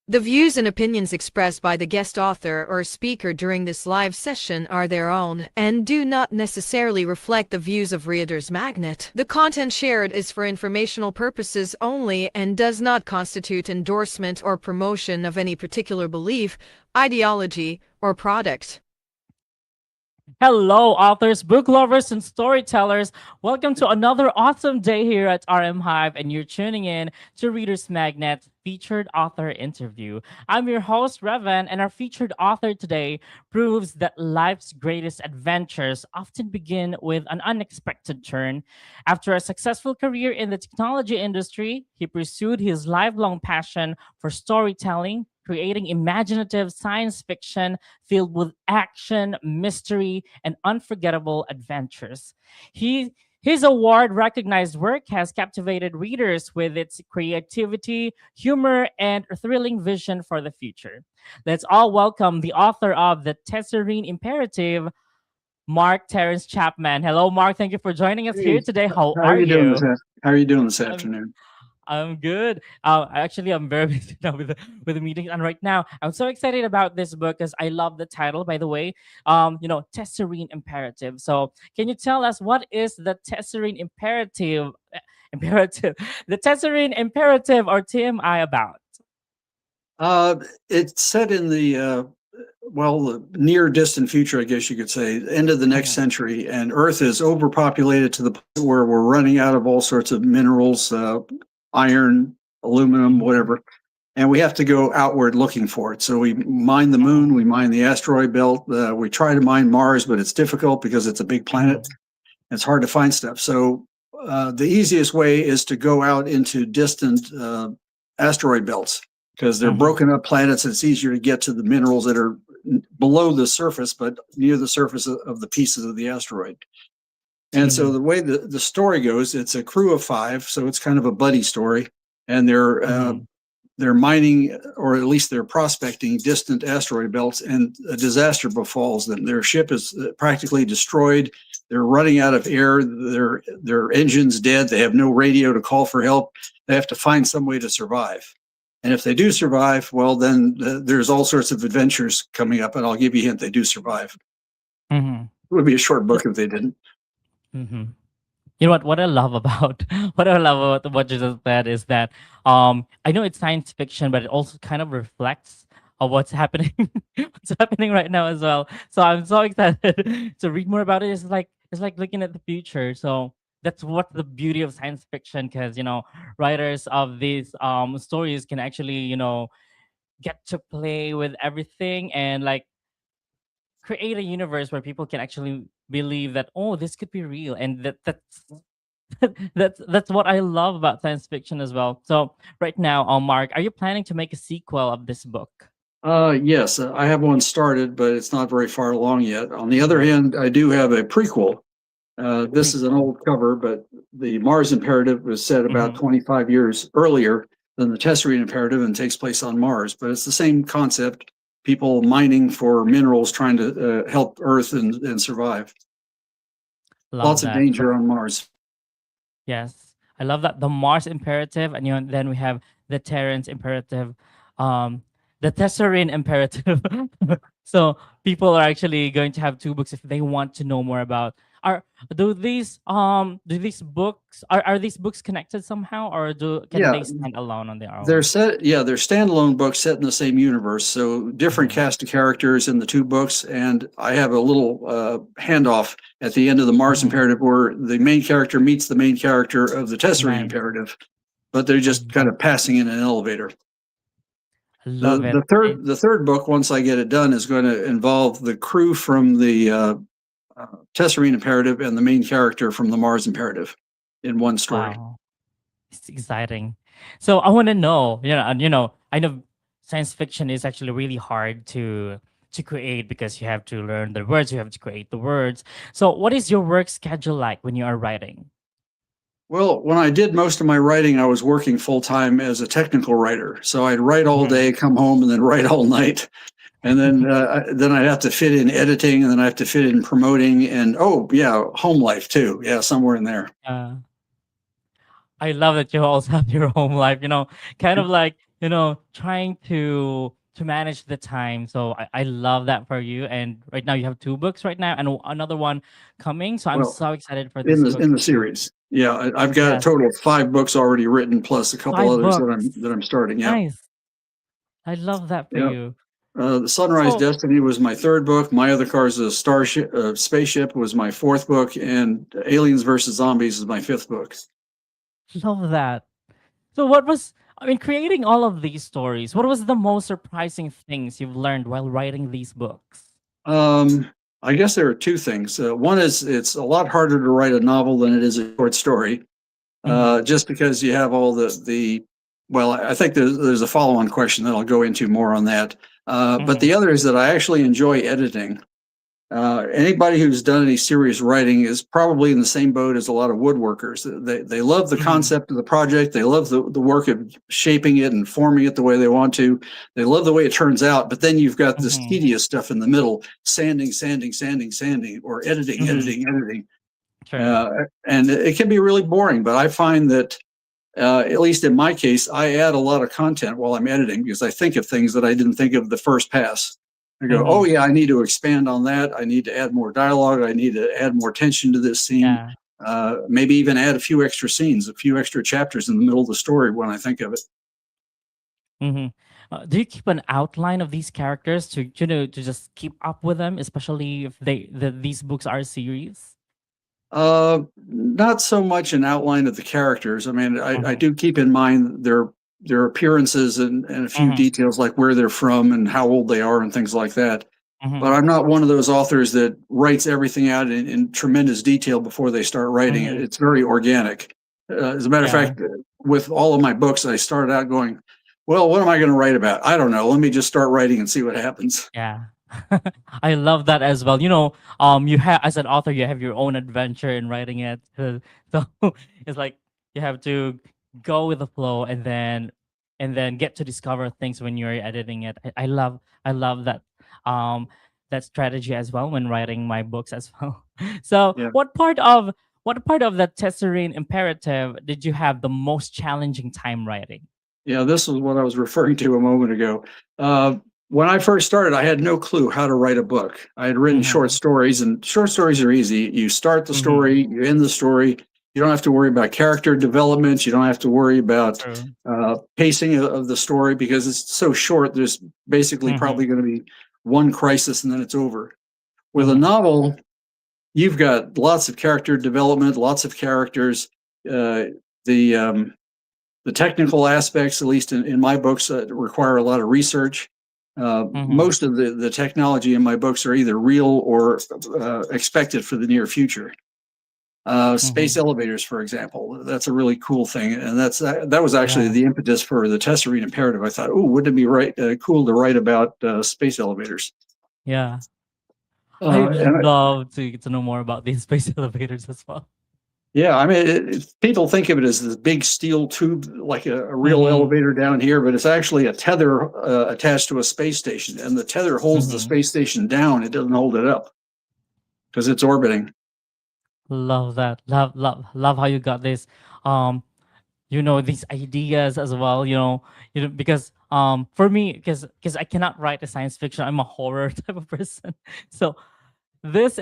The views and opinions expressed by the guest author or speaker during this live session are their own and do not necessarily reflect the views of Reader's Magnet. The content shared is for informational purposes only and does not constitute endorsement or promotion of any particular belief, ideology, or product. Hello, authors, book lovers, and storytellers. Welcome to another awesome day here at RM Hive, and you're tuning in to Reader's Magnet featured author interview. I'm your host, Revan, and our featured author today proves that life's greatest adventures often begin with an unexpected turn. After a successful career in the technology industry, he pursued his lifelong passion for storytelling, creating imaginative science fiction filled with action, mystery, and unforgettable adventures. His award recognized work has captivated readers with its creativity, humor, and thrilling vision for the future. Let's all welcome the author of The Tesserine Imperative, Mark Terence Chapman. Hello, Mark. Thank you for joining us here today. How are you? How are you doing this I'm afternoon? I'm good. I'm very busy now with the meetings, and right now I'm so excited about this book because I love the title. By the way, Tesserine Imperative. So, can you tell us what is the Tesserine Imperative? Imperative, the Tesserine Imperative, or TMI about? It's set in the near distant future, I guess you could say, end of the next Mhm. century, and Earth is overpopulated to the point where we're running out of all sorts of minerals, iron, aluminum, whatever, and we have to go outward looking for it. So we mine the moon, we mine the asteroid belt, we try to mine Mars, but it's difficult because it's a big planet. It's hard to find stuff. So the easiest way is to go out into distant asteroid belts because they're Mhm. broken up planets. It's easier to get to the minerals that are below the surface, but near the surface of the pieces of the asteroid. And so Mhm. the way the story goes, it's a crew of 5, so it's kind of a buddy story, and Mhm. they're mining, or at least they're prospecting distant asteroid belts, and a disaster befalls them. Their ship is practically destroyed. They're running out of air. Their engine's dead. They have no radio to call for help. They have to find some way to survive. And if they do survive, well, then there's all sorts of adventures coming up. And I'll give you a hint: they do survive. Mhm. It would be a short book if they didn't. Mhm. You know what? What I love about what I love about what you just said is that I know it's science fiction, but it also kind of reflects of what's happening what's happening right now as well. So I'm so excited to read more about it. It's like looking at the future. So that's what the beauty of science fiction, because writers of these stories can actually get to play with everything and like create a universe where people can actually believe that, oh, this could be real, and that's that's what I love about science fiction as well. So right now, Mark, are you planning to make a sequel of this book? Yes, I have one started, but it's not very far along yet. On the other Mhm. hand, I do have a prequel. This is an Prequel. old cover, but the Mars Imperative was set about Hmm. 25 years earlier than the Tesserine Imperative and takes place on Mars. But it's the same concept: people mining for minerals, trying to help Earth and survive. Love Lots of that. danger on Mars. Yes, I love that. The Mars Imperative, and then we have the Terence Imperative, um, the Tesserine Imperative. So people are actually going to have two books if they want to know more about. Are do these books are these books connected somehow, or can Yeah, they stand alone on their they're own? set. Yeah, they're standalone books set in the same universe. So different Mhm. cast of characters in the two books, and I have a little handoff at the end of the Mars Mhm. Imperative where the main character meets the main character of the Tesserine Nice. Imperative, but they're just kind Mhm. of passing in an elevator. I The love it. the third the third book, once I get it done, is going to involve the crew from the Tesserine Imperative and the main character from the Mars Imperative in one story. Wow. It's exciting. So I want to know, I know science fiction is actually really hard to create because you have to learn the words, you have to create the words. So what is your work schedule like when you are writing? Well, when I did most of my writing, I was working full time as a technical writer. So I'd write all Mhm. day, come home, and then write all night. And then I'd have to fit in editing, and then I have to fit in promoting, and oh yeah, home life too. Yeah, somewhere in there. Uh, I love that you also have your home life, kind of like, trying to manage the time. So I love that for you. And right now you have two books right now and another one coming. So I'm Well, so excited for in this the book. series, yeah, I've got a Yes. total of 5 books already written, plus a couple Five others books. that I'm starting. Yeah, Nice. I love that for yeah. you. The Sunrise So Destiny was my third book. My Other Cars, a Starship, Spaceship was my fourth book, and Aliens versus Zombies is my fifth book. love that. So what was I mean, creating all of these stories, what was the most surprising things you've learned while writing these books? Um, I guess there are two things. One is it's a lot harder to write a novel than it is a short story, Mm-hmm. just because you have all the. Well, I think there's a follow-on question that I'll go into more on that. But Mm-hmm. the other is that I actually enjoy editing. Anybody who's done any serious writing is probably in the same boat as a lot of woodworkers. They love the Mm-hmm. concept of the project. They love the work of shaping it and forming it the way they want to. They love the way it turns out. But then you've got this Mm-hmm. tedious stuff in the middle: sanding, sanding, sanding, sanding, or editing, Mm-hmm. editing, editing. True. And it can be really boring. But I find that at least in my case, I add a lot of content while I'm editing because I think of things that I didn't think of the first pass. I go, Mm-hmm. oh yeah, I need to expand on that. I need to add more dialogue. I need to add more tension to this scene. Yeah. Maybe even add a few extra scenes, a few extra chapters in the middle of the story when I think of it. Mm-hmm. Do you keep an outline of these characters to just keep up with them, especially if these books are a series? Not so much an outline of the characters. I mean, I Mm-hmm. do keep in mind their appearances and a few Mm-hmm. details like where they're from and how old they are and things like that. Mm-hmm. But I'm not one of those authors that writes everything out in tremendous detail before they start writing it. Mm-hmm. It's very organic. As a matter of Yeah. fact, with all of my books, I started out going, well, what am I going to write about? I don't know. Let me just start writing and see what happens. Yeah. I love that as well. You have as an author, you have your own adventure in writing it. So it's like you have to go with the flow and then get to discover things when you're editing it. I love that strategy as well when writing my books as well. So Yeah. what part of the Tesserine Imperative did you have the most challenging time writing? Yeah, this is what I was referring to a moment ago. Uh, when I first started, I had no clue how to write a book. I had written short Mm-hmm. stories, and short stories are easy. You start the Mm-hmm. story, you end the story. You don't have to worry about character development. You don't have to worry about True. pacing of the story because it's so short. There's basically Mm-hmm. probably going to be one crisis and then it's over. With a Mm-hmm. novel, you've got lots of character development, lots of characters. Uh, the technical aspects, at least in my books, require a lot of research. Mm-hmm. Most of the technology in my books are either real or expected for the near future. Space Mm-hmm. elevators, for example, that's a really cool thing, and that was actually Yeah. the impetus for the Tesserine Imperative. I thought, oh, wouldn't it be cool to write about space elevators? Yeah. Uh, I'd and love to get to know more about these space elevators as well. Yeah, I mean, people think of it as this big steel tube, like a real Mm-hmm. elevator down here, but it's actually a tether attached to a space station, and the tether holds the Mm-hmm. space station down. It doesn't hold it up because it's orbiting. Love that. Love how you got this. Um, these ideas as well. Because for me, because I cannot write a science fiction. I'm a horror type of person. So this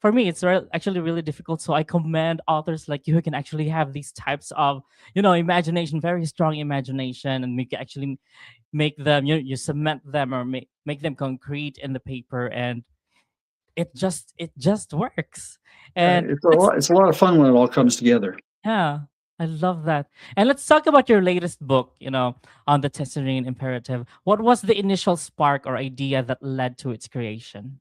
for me it's actually really difficult, so I commend authors like you who can actually have these types of imagination, very strong imagination, and make actually make them you cement them or make them concrete in the paper, and it just works. And let's It's a lot of fun when it all comes together. yeah, I love that. And let's talk about your latest book, on the Tesserine Imperative. What was the initial spark or idea that led to its creation?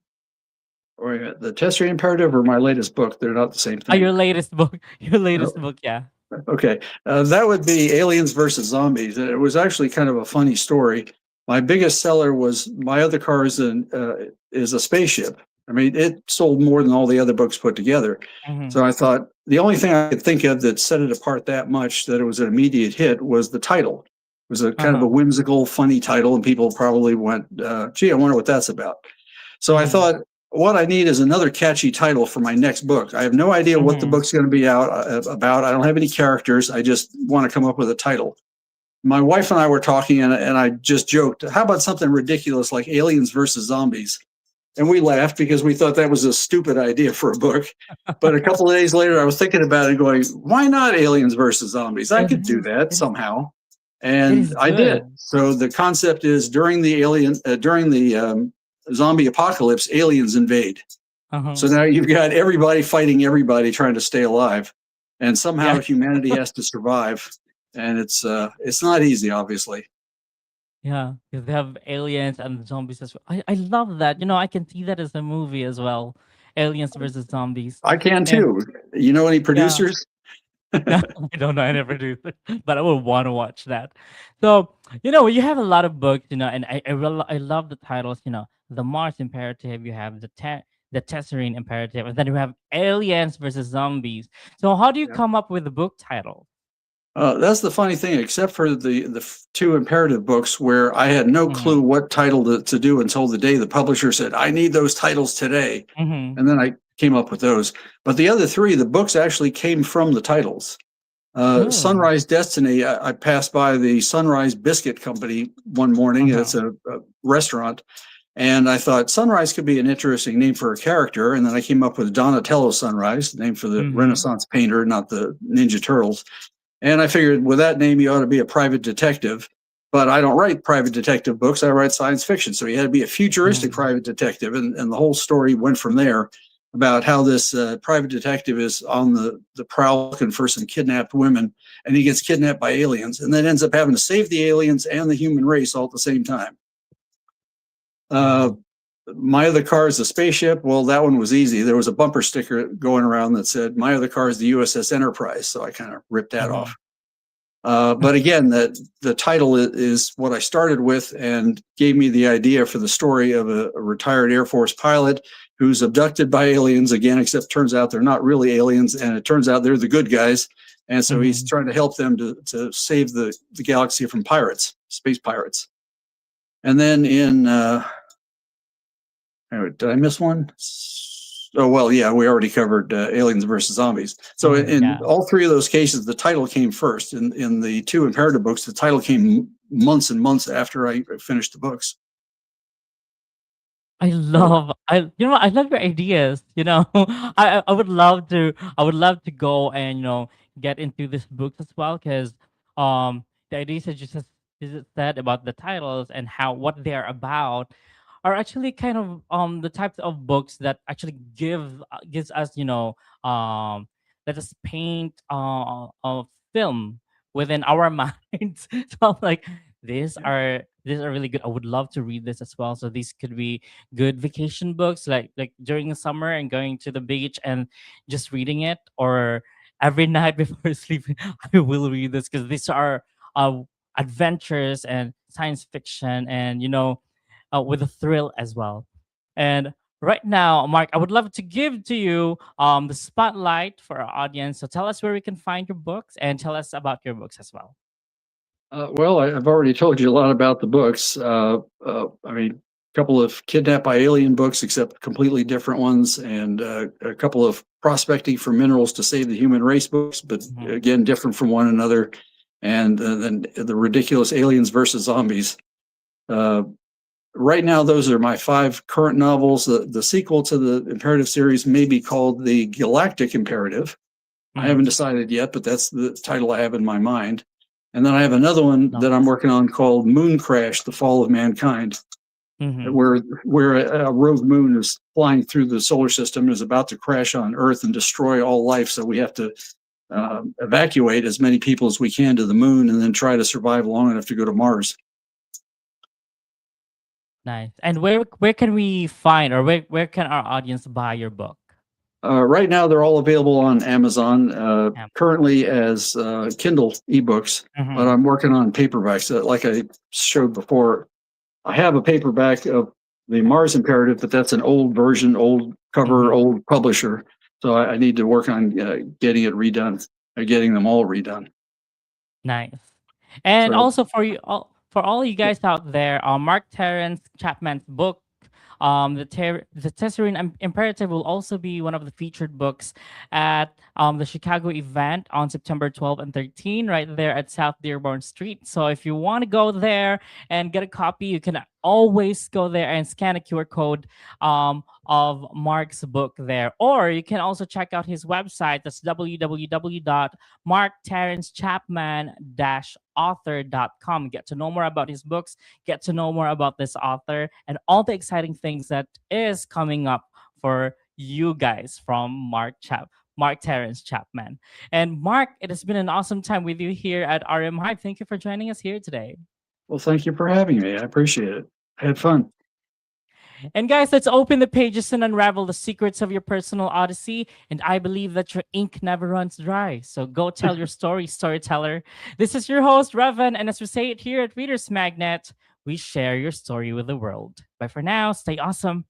Or the Tesserine Imperative or my latest book, they're not the same Your thing. latest book. Your latest No. book, yeah. Okay, that would be Aliens versus Zombies. And it was actually kind of a funny story. My biggest seller was My Other Car is a Spaceship. I mean, it sold more than all the other books put together. Mhm. So I thought, the only thing I could think of that set it apart that much that it was an immediate hit was the title. It was a kind of a whimsical, funny title, and people probably went, gee, I wonder what that's about. So I thought, what I need is another catchy title for my next book. I have no idea what the book's going to be about. I don't have any characters. I just want to come up with a title. My wife and I were talking, and I just joked, how about something ridiculous like Aliens versus Zombies? And we laughed because we thought that was a stupid idea for a book. But a couple of days later, I was thinking about it going, why not Aliens versus Zombies? I could do that somehow. And I did. So the concept is during the zombie apocalypse, aliens invade. So now you've got everybody fighting everybody trying to stay alive. And somehow humanity has to survive. And it's not easy, obviously. Yeah, because they have aliens and zombies as well. I love that. I can see that as a movie as well. Aliens versus zombies. I can too. You know any producers? No, I don't know. I never do, but I would want to watch that. So you have a lot of books, and I love the titles. The Mars Imperative. You have the Tesserine Imperative, and then you have Aliens versus Zombies. So how do you come up with the book title? That's the funny thing, except for the two imperative books where I had no clue what title to do until the day the publisher said, I need those titles today. And then I came up with those. But the other three, the books actually came from the titles. Sunrise Destiny, I passed by the Sunrise Biscuit Company one morning. It's a restaurant. And I thought Sunrise could be an interesting name for a character. And then I came up with Donatello Sunrise, named for the Renaissance painter, not the Ninja Turtles. And I figured with that name, you ought to be a private detective. But I don't write private detective books. I write science fiction. So you had to be a futuristic private detective. And the whole story went from there about how this private detective is on the prowl looking for some kidnapped women. And he gets kidnapped by aliens and then ends up having to save the aliens and the human race all at the same time. My other car is a spaceship. Well, that one was easy. There was a bumper sticker going around that said, my other car is the USS Enterprise. So I kind of ripped that off. But again, the title is what I started with and gave me the idea for the story of a retired Air Force pilot who's abducted by aliens again, except turns out they're not really aliens. And it turns out they're the good guys. And so he's trying to help them to save the galaxy from pirates, space pirates. And then did I miss one? Oh, well, yeah, we already covered Aliens versus Zombies. So in all three of those cases, the title came first. In the two imperative books, the title came months and months after I finished the books. I love your ideas. I would love to go and get into this book as well because the ideas that you just said about the titles and what they're about are actually kind of the types of books that actually gives us let us paint a film within our minds. So I'm like these are really good. I would love to read this as well. So these could be good vacation books like during the summer and going to the beach and just reading it, or every night before sleeping I will read this because these are adventures and science fiction and with a thrill as well. And right now, Mark, I would love to give to you the spotlight for our audience. So tell us where we can find your books and tell us about your books as well. Well, I've already told you a lot about the books. I mean, a couple of kidnapped by alien books, except completely different ones, and a couple of prospecting for minerals to save the human race books, but again, different from one another. And then the ridiculous Aliens versus Zombies. Right now, those are my 5 current novels. The sequel to the Imperative series may be called the Galactic Imperative. I haven't decided yet, but that's the title I have in my mind. And then I have another one that I'm working on called Moon Crash, The Fall of Mankind, where a rogue moon is flying through the solar system and is about to crash on Earth and destroy all life. So we have to evacuate as many people as we can to the moon and then try to survive long enough to go to Mars. Nice. And where can we find, or where can our audience buy your book? Right now, they're all available on Amazon, currently as Kindle ebooks, but I'm working on paperbacks. Like I showed before, I have a paperback of the Mars Imperative, but that's an old version, old cover, old publisher. So I need to work on getting it redone, getting them all redone. Nice. And So also for all you guys out there, Mark Terence Chapman's book, the Tesserine Imperative will also be one of the featured books at the Chicago event on September 12 and 13, right there at South Dearborn Street. So if you want to go there and get a copy, you can always go there and scan a QR code of Mark's book there. Or you can also check out his website. That's www.markterrencechapman-author.com. Get to know more about his books, get to know more about this author, and all the exciting things that is coming up for you guys from Mark Terence Chapman. And Mark, it has been an awesome time with you here at RM Hype. Thank you for joining us here today. well, thank you for having me. I appreciate it. I had fun. And guys, let's open the pages and unravel the secrets of your personal odyssey. And I believe that your ink never runs dry. So go tell your story, storyteller. This is your host, Revan. And as we say it here at Readers Magnet, we share your story with the world. But for now, stay awesome.